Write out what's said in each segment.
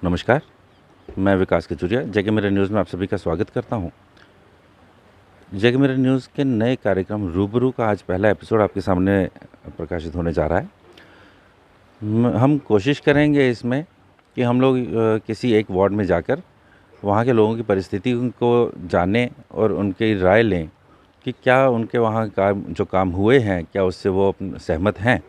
नमस्कार, मैं विकास कचूरिया जय के मेरे न्यूज़ में आप सभी का स्वागत करता हूं। जय के मेरे न्यूज़ के नए कार्यक्रम रूबरू का आज पहला एपिसोड आपके सामने प्रकाशित होने जा रहा है। हम कोशिश करेंगे इसमें कि हम लोग किसी एक वार्ड में जाकर वहां के लोगों की परिस्थिति को जानें और उनकी राय लें कि क्या उनके वहां जो काम हुए हैं, क्या उससे वो सहमत हैं।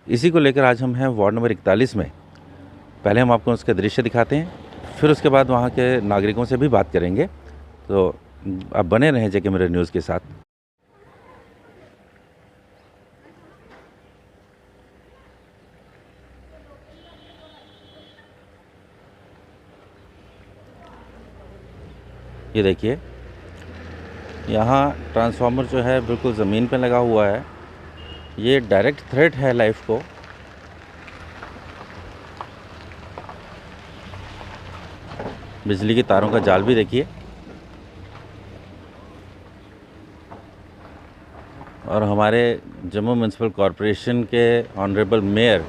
इसी को लेकर आज हम हैं वार्ड नंबर 41 में। पहले हम आपको उसके दृश्य दिखाते हैं, फिर उसके बाद वहाँ के नागरिकों से भी बात करेंगे। तो आप बने रहें जेके मेरे न्यूज़ के साथ। ये देखिए, यहाँ ट्रांसफार्मर जो है बिल्कुल ज़मीन पे लगा हुआ है। ये डायरेक्ट थ्रेट है लाइफ को। बिजली की तारों का जाल भी देखिए। और हमारे जम्मू म्यूनसिपल कॉरपोरेशन के ऑनरेबल मेयर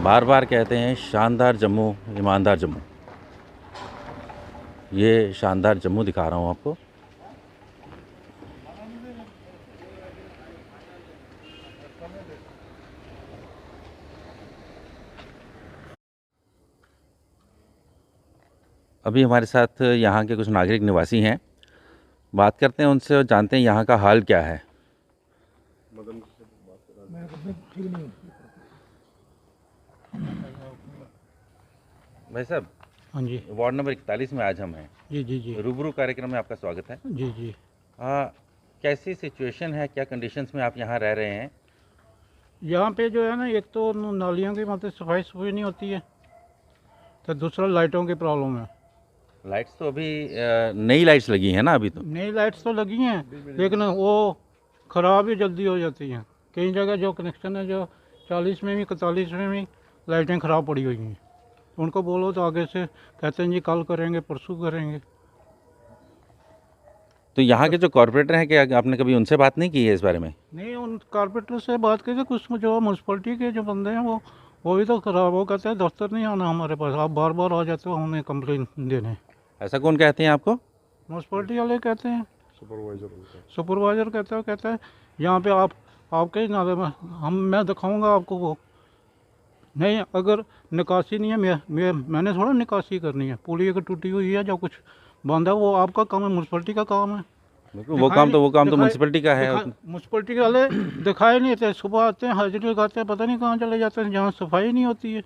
बार बार कहते हैं शानदार जम्मू, ईमानदार जम्मू। ये शानदार जम्मू दिखा रहा हूँ आपको। अभी हमारे साथ यहाँ के कुछ नागरिक निवासी हैं, बात करते हैं उनसे और जानते हैं यहाँ का हाल क्या है। भाई साहब, हाँ जी। वार्ड नंबर 41 में आज हम हैं। जी जी जी रूबरू कार्यक्रम में आपका स्वागत है। जी जी। कैसी सिचुएशन है, क्या कंडीशंस में आप यहाँ रह रहे हैं? यहाँ पे जो है ना, एक तो नालियों की मतलब सफाई नहीं होती है, तो दूसरा लाइटों की प्रॉब्लम है। लाइट्स तो अभी नई लाइट्स लगी हैं ना? अभी तो नई लाइट्स तो लगी हैं, लेकिन वो ख़राब ही जल्दी हो जाती हैं। कई जगह जो कनेक्शन है, जो 40 में भी 41 में भी लाइटें ख़राब पड़ी हुई हैं। उनको बोलो तो आगे से कहते हैं जी कल करेंगे, परसों करेंगे। तो यहाँ के जो कॉर्पोरेटर हैं, क्या आपने कभी उनसे बात नहीं की है इस बारे में? नहीं, उन कारपोरेटर से बात की थी। कुछ जो म्यूनसिपलिटी के जो बंदे हैं वो भी तो ख़राब। वो कहते हैं दफ्तर नहीं आना हमारे पास, आप बार बार आ जाते हो हमें कंप्लेन देने। ऐसा कौन कहते हैं आपको? म्यूनसिपलिटी वाले कहते हैं, सुपरवाइज़र कहते हैं यहाँ पे आप आपके ही नाले में मैं दिखाऊंगा आपको। वो नहीं, अगर निकासी नहीं है, मैंने थोड़ा निकासी करनी है। पुली अगर टूटी हुई है, जो कुछ बांधा, वो आपका काम है, म्यूनसिपलिटी का काम है। वो काम तो म्यूनसिपलिटी का है। म्यूनसिपलिटी वाले दिखाए नहीं देते। सुबह आते हैं, हाजिरी लगाते हैं, पता नहीं कहाँ चले जाते हैं, जहाँ सफाई नहीं होती है।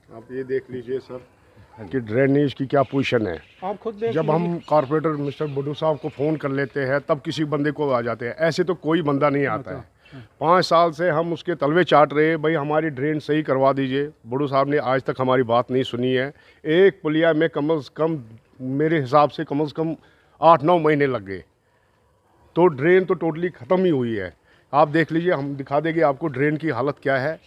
आप ये देख लीजिए सर कि ड्रेनेज की क्या पोजीशन है। आप खुद देख जब हम कॉर्पोरेटर मिस्टर बुड्डू साहब को फ़ोन कर लेते हैं तब किसी बंदे को आ जाते हैं, ऐसे तो कोई बंदा नहीं आता है। 5 साल से हम उसके तलवे चाट रहे, भाई हमारी ड्रेन सही करवा दीजिए। बुड्डू साहब ने आज तक हमारी बात नहीं सुनी है। एक पुलिया में कम से कम मेरे हिसाब से कम 8-9 महीने लग गए, तो ड्रेन तो टोटली ख़त्म ही हुई है। आप देख लीजिए, हम दिखा देंगे आपको ड्रेन की हालत क्या है।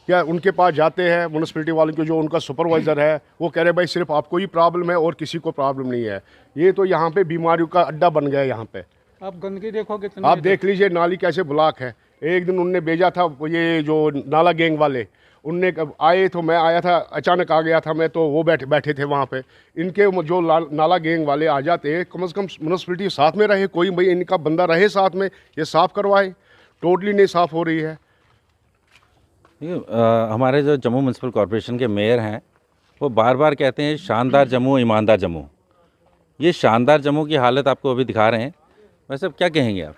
क्या उनके पास जाते हैं म्यूनसिपलिटी वालों के, जो उनका सुपरवाइज़र है, वो कह रहे भाई सिर्फ आपको ही प्रॉब्लम है और किसी को प्रॉब्लम नहीं है। ये तो यहाँ पे बीमारियों का अड्डा बन गया है। यहाँ पे आप गंदगी देखो कितनी। आप देख लीजिए नाली कैसे ब्लॉक है। एक दिन उनने भेजा था, ये जो नाला गैंग वाले उनने आए, तो मैं आया था, अचानक आ गया था मैं, तो वो बैठे थे वहाँ पे। इनके जो नाला गैंग वाले आ जाते, कम से कम म्यूनसिपलिटी साथ में रहे, कोई भाई इनका बंदा रहे साथ में, ये साफ़ करवाए। टोटली नहीं साफ़ हो रही है। हमारे जो जम्मू म्यूनसिपल कॉरपोरेशन के मेयर हैं, वो बार बार कहते हैं शानदार जम्मू, ईमानदार जम्मू। ये शानदार जम्मू की हालत आपको अभी दिखा रहे हैं। वैसे अब क्या कहेंगे आप?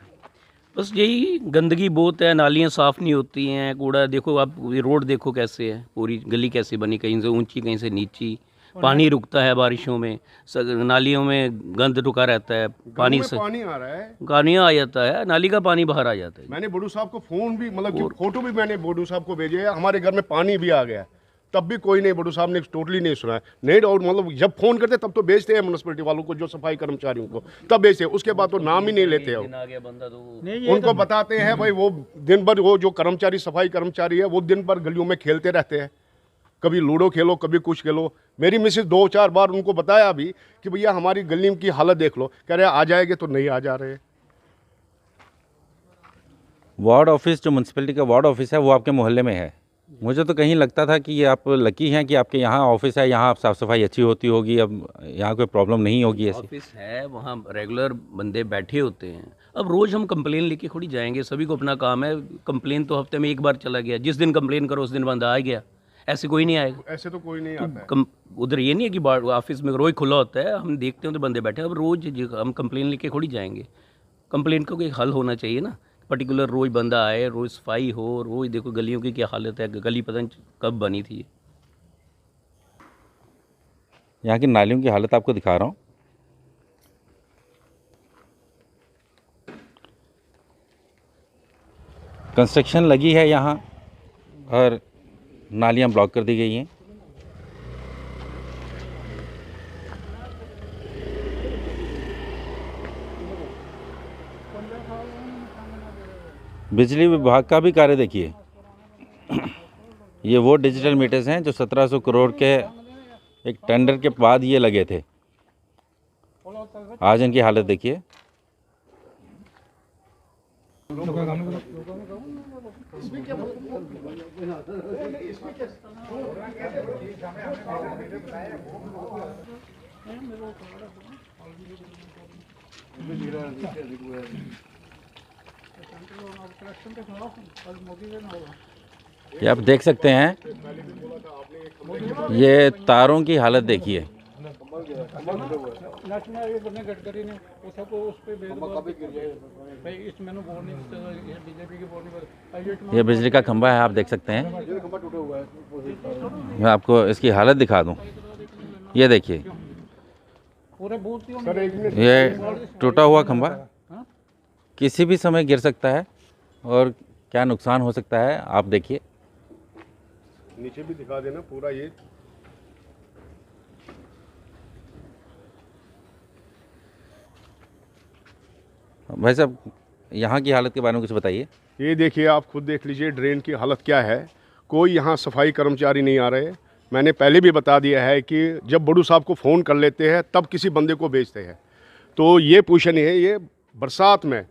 बस यही, गंदगी बहुत है, नालियाँ साफ़ नहीं होती हैं, कूड़ा देखो आप, ये रोड देखो कैसे है, पूरी गली कैसे बनी, कहीं से ऊंची कहीं से नीची। पानी रुकता है बारिशों में, नालियों में गंद रुका रहता है, पानी से पानी आ रहा है, गानियाँ आ जाता है, नाली का पानी बाहर आ जाता है। मैंने बुड्डू साहब को फ़ोन भी, मतलब कि फ़ोटो भी मैंने बुड्डू साहब को भेजे है। हमारे घर में पानी भी आ गया, तब भी कोई नहीं, बुड्डू साहब ने टोटली नहीं सुना है। नहीं, और मतलब जब फ़ोन करते तब तो भेजते हैं म्यूनसिपलिटी वालों को, जो सफाई कर्मचारियों को, तब भेजते हैं। उसके बाद तो नाम ही नहीं लेते हैं। उनको बताते हैं भाई, वो दिन भर, वो जो कर्मचारी, सफाई कर्मचारी है, वो दिन भर गलियों में खेलते रहते हैं। कभी लूडो खेलो, कभी कुछ खेलो। मेरी मिसेज 2-4 बार उनको बताया भी कि भैया हमारी गली की हालत देख लो, कह रहे आ जाएंगे, तो नहीं आ जा रहे। वार्ड ऑफिस, जो म्यूनसिपलिटी का वार्ड ऑफिस है, वो आपके मोहल्ले में है? मुझे तो कहीं लगता था कि ये आप लकी हैं कि आपके यहाँ ऑफिस है, यहाँ साफ़ सफाई अच्छी होती होगी, अब यहाँ कोई प्रॉब्लम नहीं होगी ऐसी। ऑफिस है, वहाँ रेगुलर बंदे बैठे होते हैं। अब रोज़ हम कंप्लेन लेके थोड़ी जाएंगे, सभी को अपना काम है। कंप्लेन तो हफ्ते में एक बार चला गया, जिस दिन कंप्लेन करो उस दिन बंदा आ गया, ऐसे कोई नहीं आएगा। ऐसे तो कोई नहीं आता है। उधर ये नहीं है कि ऑफिस में रोज खुला होता है, हम देखते हैं तो बंदे बैठे हैं। अब रोज हम कंप्लेन लेके थोड़ी जाएंगे, कंप्लेन का कोई हल होना चाहिए ना। पर्टिकुलर रोज बंदा आए, रोज सफाई हो, रोज देखो गलियों की क्या हालत है, गली पता नहीं कब बनी थी। यहाँ की नालियों की हालत आपको दिखा रहा हूँ। कंस्ट्रक्शन लगी है यहाँ और नालियाँ ब्लॉक कर दी गई हैं। बिजली विभाग का भी कार्य देखिए। ये वो डिजिटल मीटर्स हैं जो 1700 करोड़ के एक टेंडर के बाद ये लगे थे। आज इनकी हालत देखिए। ये आप देख सकते हैं, ये तारों की हालत देखिए। गडकरी ने उस पे भाई इस मैंने बोर्ड बीजेपी की बोर्ड ये बिजली का खंभा है, आप देख सकते हैं। मैं आपको इसकी हालत दिखा दूं। ये देखिए, पूरे बूथ ये टूटा हुआ खंभा किसी भी समय गिर सकता है और क्या नुकसान हो सकता है आप देखिए। नीचे भी दिखा देना पूरा ये। भाई साहब, यहाँ की हालत के बारे में कुछ बताइए। ये देखिए, आप खुद देख लीजिए ड्रेन की हालत क्या है। कोई यहाँ सफाई कर्मचारी नहीं आ रहे। मैंने पहले भी बता दिया है कि जब बड़ू साहब को फ़ोन कर लेते हैं तब किसी बंदे को भेजते हैं। तो ये पोजीशन है। ये बरसात में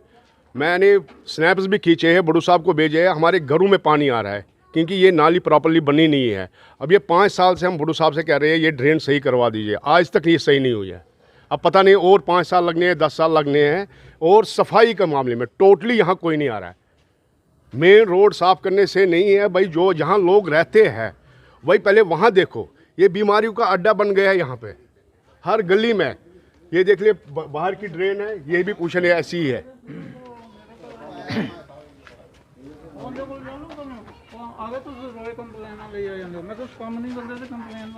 मैंने स्नैप्स भी खींचे हैं, बड़ू साहब को भेजे हैं। हमारे घरों में पानी आ रहा है क्योंकि ये नाली प्रॉपर्ली बनी नहीं है। अब ये 5 साल से हम बड़ू साहब से कह रहे हैं ये ड्रेन सही करवा दीजिए, आज तक ये सही नहीं हुई है। अब पता नहीं और 5 साल लगने हैं, 10 साल लगने हैं। और सफाई के मामले में टोटली यहाँ कोई नहीं आ रहा है। मेन रोड साफ़ करने से नहीं है भाई, जो जहाँ लोग रहते हैं वही पहले वहाँ देखो। ये बीमारियों का अड्डा बन गया है यहाँ पे हर गली में। ये देख लिए बाहर की ड्रेन है, ये भी पूछने ऐसी ही है। आगे तो रोए कंप्लेन ले जाएंगे, मैं कुछ काम नहीं करते थे कंप्लेन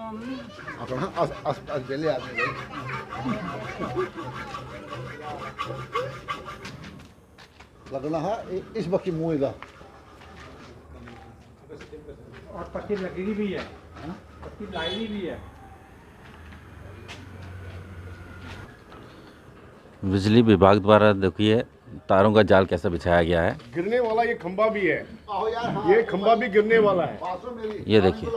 अपना पहले आदमी लगना है इस बकी मुँह का और पट्टी लगी भी है, पट्टी लाई भी है। बिजली विभाग द्वारा देखिए तारों का जाल कैसा बिछाया गया है। गिरने वाला ये खंबा भी है, ये खंबा भी गिरने वाला है। ये देखिए,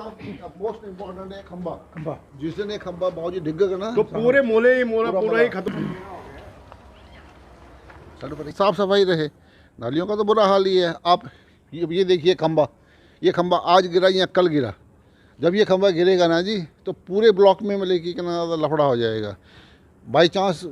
मोस्ट इम्पोर्टेंट है खंबा। जिस दिन ये खंबा बहुत डिग गया ना तो पूरे मोले ही मोला पूरा ही खत्म। साफ सफाई रहे, नालियों का तो बुरा हाल ही है। आप ये देखिए खंबा, ये खंबा आज गिरा या कल गिरा। जब ये खंबा गिरेगा ना जी तो पूरे ब्लॉक में मतलब कि कहना लफड़ा हो जाएगा। बाई चांस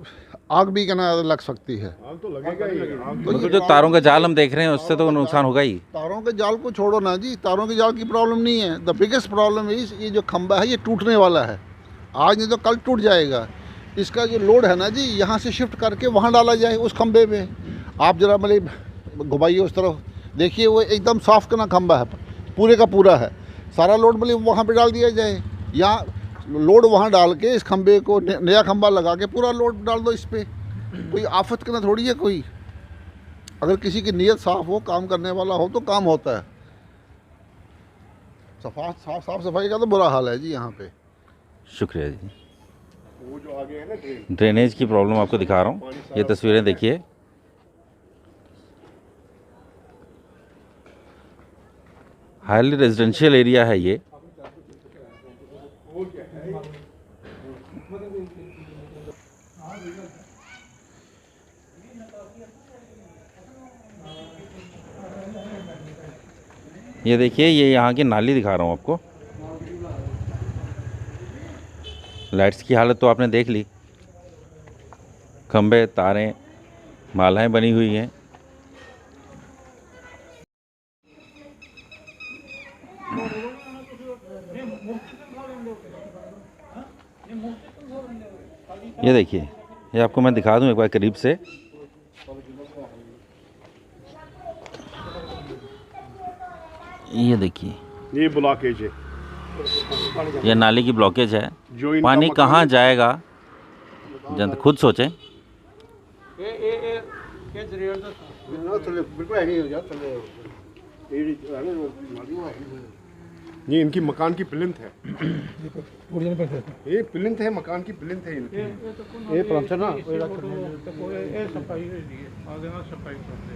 आग भी कहना लग सकती है। आग तो लगेगा ही। मतलब जो तारों का जाल हम देख रहे हैं उससे तो नुकसान होगा ही। तारों के जाल को छोड़ो ना जी, तारों के जाल की प्रॉब्लम नहीं है। द बिगेस्ट प्रॉब्लम इज ये जो खंबा है ये टूटने वाला है। आज नहीं तो कल टूट जाएगा। इसका जो लोड है ना जी, यहाँ से शिफ्ट करके वहाँ डाला जाए उस खंबे पे। आप जरा मतलब घुमाइए उस तरफ, देखिए वो एकदम सॉफ्ट का ना खंबा है, पूरे का पूरा है। सारा लोड मतलब वहाँ पे डाल दिया जाए, या लोड वहाँ डाल के इस खंबे को नया खंबा लगा के पूरा लोड डाल दो इस पर। कोई आफत करना थोड़ी है कोई। अगर किसी की नीयत साफ़ हो, काम करने वाला हो तो काम होता है। साफ सफाई का तो बुरा हाल है जी यहाँ पे। शुक्रिया जी। वो जो आगे है ना ड्रेनेज की प्रॉब्लम आपको दिखा रहा हूँ, ये तस्वीरें देखिए। हाईली रेजिडेंशियल एरिया है ये। ये देखिए, ये यहाँ की नाली दिखा रहा हूँ आपको। लाइट्स की हालत तो आपने देख ली, खंबे, तारें, मालाएं बनी हुई हैं। ये देखिए, ये आपको मैं दिखा दूं एक बार करीब से। ये देखिए, ये ब्लॉकेज है, ये नाली की ब्लॉकेज है। जो इनका पानी मकान कहाँ है। जाएगा, जनता खुद सोचें। ये इनकी मकान की प्लिंथ है, ये प्लिंथ है, मकान की प्लिंथ है इनकी। ये पंचर ना ये सफाई आगे ना सफाई करते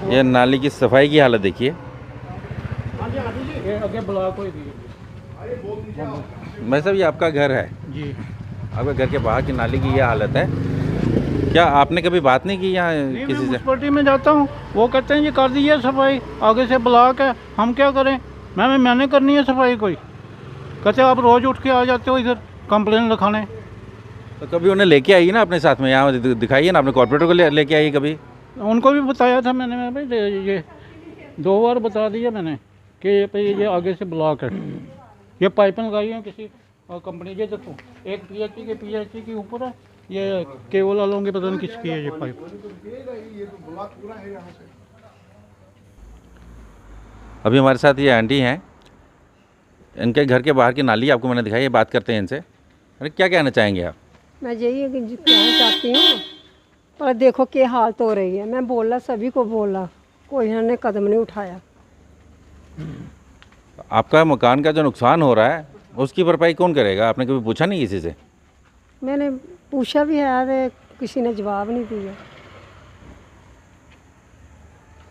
ये नाली की सफाई की हालत देखिए। ये आगे ब्लॉक हो दी मैं साहब, ये आपका घर है, जी। आपके घर के बाहर की नाली की ये हालत है। क्या आपने कभी बात नहीं की यहाँ नहीं, मैं किसी से? म्यूनसिपलिटी में जाता हूँ, वो कहते हैं ये कर दीजिए सफाई, आगे से ब्लॉक है, हम क्या करें। मैंने करनी है सफाई कोई, कहते आप रोज़ उठ के आ जाते हो इधर कंप्लेन लिखाने। तो कभी उन्हें लेके आइए ना अपने साथ में, यहाँ दिखाइए ना, अपने कॉर्पोरेटर को लेके आइए कभी। उनको भी बताया था मैंने, मैं भाई ये 2 बार बता दिया मैंने कि ये आगे से ब्लॉक है। ये पाइपें लगाई हैं किसी कंपनी, ये देखो एक पीएचई के ऊपर है, ये केबल वालों के पता नहीं किसकी है ये पाइप। अभी हमारे साथ ये आंटी हैं, इनके घर के बाहर की नाली आपको मैंने दिखाई, ये बात करते हैं इनसे। अरे क्या कहना चाहेंगे आप? मैं यही कहना चाहती हूँ, पर देखो क्या हालत हो रही है। मैं बोला, सभी को बोला, कोई इन्होंने कदम नहीं उठाया। आपका मकान का जो नुकसान हो रहा है उसकी भरपाई कौन करेगा? आपने कभी पूछा नहीं किसी से? मैंने पूछा भी है, किसी ने जवाब नहीं दिया।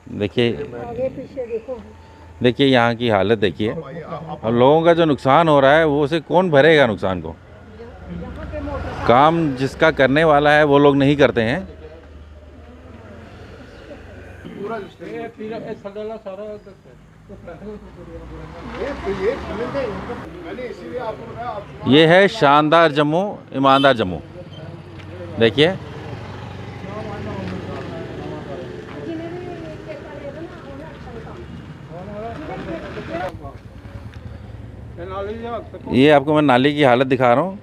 देखिए, आगे पीछे देखो, देखिए यहाँ की हालत देखिए। और लोगों का जो नुकसान हो रहा है वो उसे कौन भरेगा नुकसान को? काम जिसका करने वाला है वो लोग नहीं करते हैं। ये है शानदार जम्मू, ईमानदार जम्मू। देखिए, ये आपको मैं नाली की हालत दिखा रहा हूँ।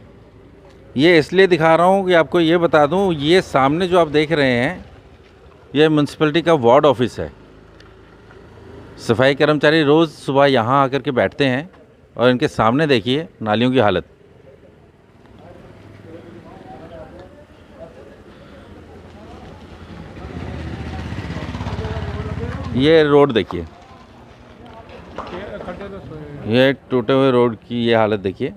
ये इसलिए दिखा रहा हूँ कि आपको ये बता दूँ, ये सामने जो आप देख रहे हैं ये म्यूनसिपैलिटी का वार्ड ऑफिस है। सफाई कर्मचारी रोज़ सुबह यहाँ आकर के बैठते हैं और इनके सामने देखिए नालियों की हालत। ये रोड देखिए, ये टूटे हुए रोड की ये हालत देखिए।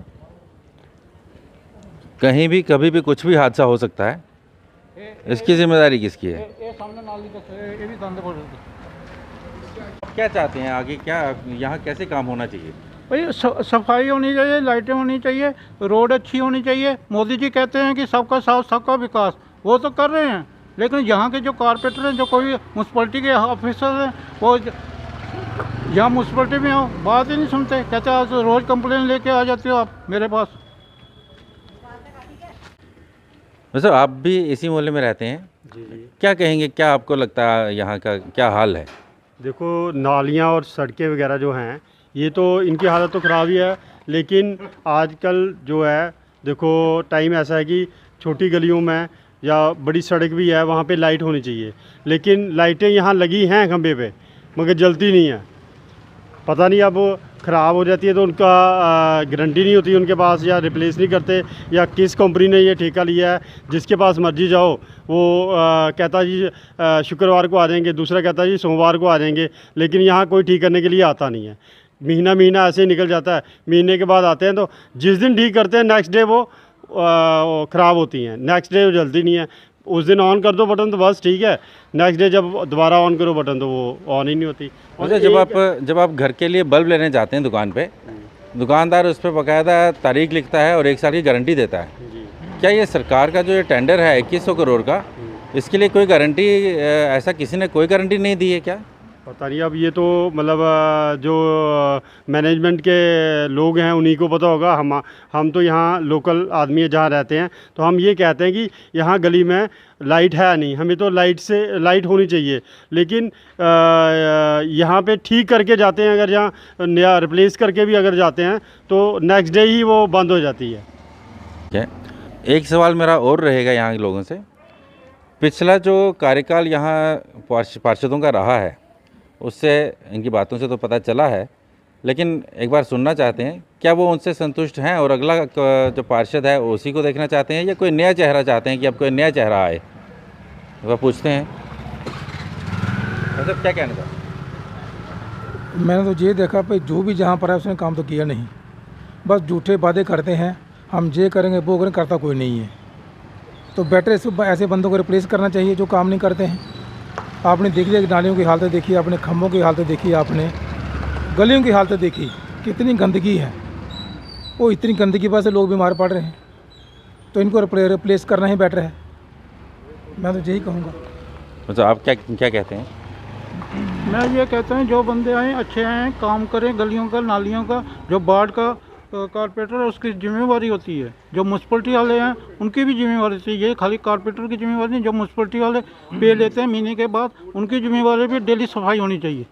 कहीं भी कभी भी कुछ भी हादसा हो सकता है, इसकी जिम्मेदारी किसकी है? ये सामने नाली का ये भी गंद पड़ रही है। आप क्या चाहते हैं आगे, क्या यहाँ कैसे काम होना चाहिए? भाई सफाई होनी चाहिए, लाइटें होनी चाहिए, रोड अच्छी होनी चाहिए। मोदी जी कहते हैं कि सबका साथ सबका विकास, वो तो कर रहे हैं, लेकिन यहाँ के जो कारपोरेटर हैं, जो कोई म्यूनसिपलिटी के ऑफिसर हैं, वो यहाँ म्यूनसिपलिटी में आओ, बात ही नहीं सुनते। कहते आप रोज़ कंप्लेन लेके आ जाते हो आप मेरे पास। वैसे आप भी इसी मोहल्ले में रहते हैं, क्या कहेंगे, क्या आपको लगता है यहाँ का क्या हाल है? देखो, नालियाँ और सड़कें वगैरह जो हैं, ये तो इनकी हालत तो ख़राब ही है, लेकिन आजकल जो है देखो टाइम ऐसा है कि छोटी गलियों में या बड़ी सड़क भी है, वहाँ पे लाइट होनी चाहिए, लेकिन लाइटें यहाँ लगी हैं खंबे पे, मगर जलती नहीं है। पता नहीं, अब ख़राब हो जाती है तो उनका गारंटी नहीं होती उनके पास, या रिप्लेस नहीं करते, या किस कंपनी ने ये ठेका लिया है। जिसके पास मर्जी जाओ, वो कहता जी शुक्रवार को आ जाएंगे, दूसरा कहता जी सोमवार को आ जाएंगे, लेकिन यहाँ कोई ठीक करने के लिए आता नहीं है। महीना ऐसे ही निकल जाता है। महीने के बाद आते हैं तो जिस दिन ठीक करते हैं नेक्स्ट डे वो ख़राब होती हैं, नेक्स्ट डे वो जल्दी नहीं है। उस दिन ऑन कर दो बटन तो बस ठीक है, नेक्स्ट डे जब दोबारा ऑन करो बटन तो वो ऑन ही नहीं होती। अच्छा, जब आप घर के लिए बल्ब लेने जाते हैं दुकान पे, दुकानदार उस पर बाकायदा तारीख लिखता है और 1 साल की गारंटी देता है। क्या ये सरकार का जो ये टेंडर है 2100 करोड़ का, इसके लिए कोई गारंटी, ऐसा किसी ने कोई गारंटी नहीं दी है क्या? पता नहीं, अब ये तो मतलब जो मैनेजमेंट के लोग हैं उन्हीं को पता होगा। हम तो यहाँ लोकल आदमी है जहाँ रहते हैं, तो हम ये कहते हैं कि यहाँ गली में लाइट है नहीं, हमें तो लाइट होनी चाहिए। लेकिन यहाँ पे ठीक करके जाते हैं, अगर यहाँ नया रिप्लेस करके भी अगर जाते हैं तो नेक्स्ट डे ही वो बंद हो जाती है। ठीक है, एक सवाल मेरा और रहेगा यहाँ के लोगों से। पिछला जो कार्यकाल यहाँ पार्षदों का रहा है उससे, इनकी बातों से तो पता चला है, लेकिन एक बार सुनना चाहते हैं क्या वो उनसे संतुष्ट हैं और अगला जो पार्षद है उसी को देखना चाहते हैं या कोई नया चेहरा चाहते हैं कि अब कोई नया चेहरा आए? वह पूछते हैं। मतलब क्या कहना चाहते? मैंने तो ये देखा भाई, जो भी जहाँ पर है उसने काम तो किया नहीं, बस झूठे वादे करते हैं, हम ये करेंगे वो करेंगे, करता कोई नहीं है। तो बेटर ऐसे बंदों को रिप्लेस करना चाहिए जो काम नहीं करते हैं। आपने देख लिया नालियों की हालत देखी, आपने खम्भों की हालत देखी, आपने गलियों की हालत देखी, कितनी गंदगी है। वो इतनी गंदगी की वजह से लोग बीमार पड़ रहे हैं, तो इनको रिप्लेस करना ही बेटर है, मैं तो यही कहूँगा। मतलब आप क्या कहते हैं? मैं ये कहता हूँ जो बंदे आए अच्छे आए, काम करें, गलियों का नालियों का। जो वार्ड का कारपोरेटर है उसकी जिम्मेवारी होती है, जो म्यूनसिपलिटी वाले हैं उनकी भी जिम्मेवारी होती है। ये खाली कारपोरेटर की जिम्मेवारी नहीं, जो म्यूनसिपलिटी वाले पे लेते हैं महीने के बाद, उनकी जिम्मेवारी भी डेली सफाई होनी चाहिए।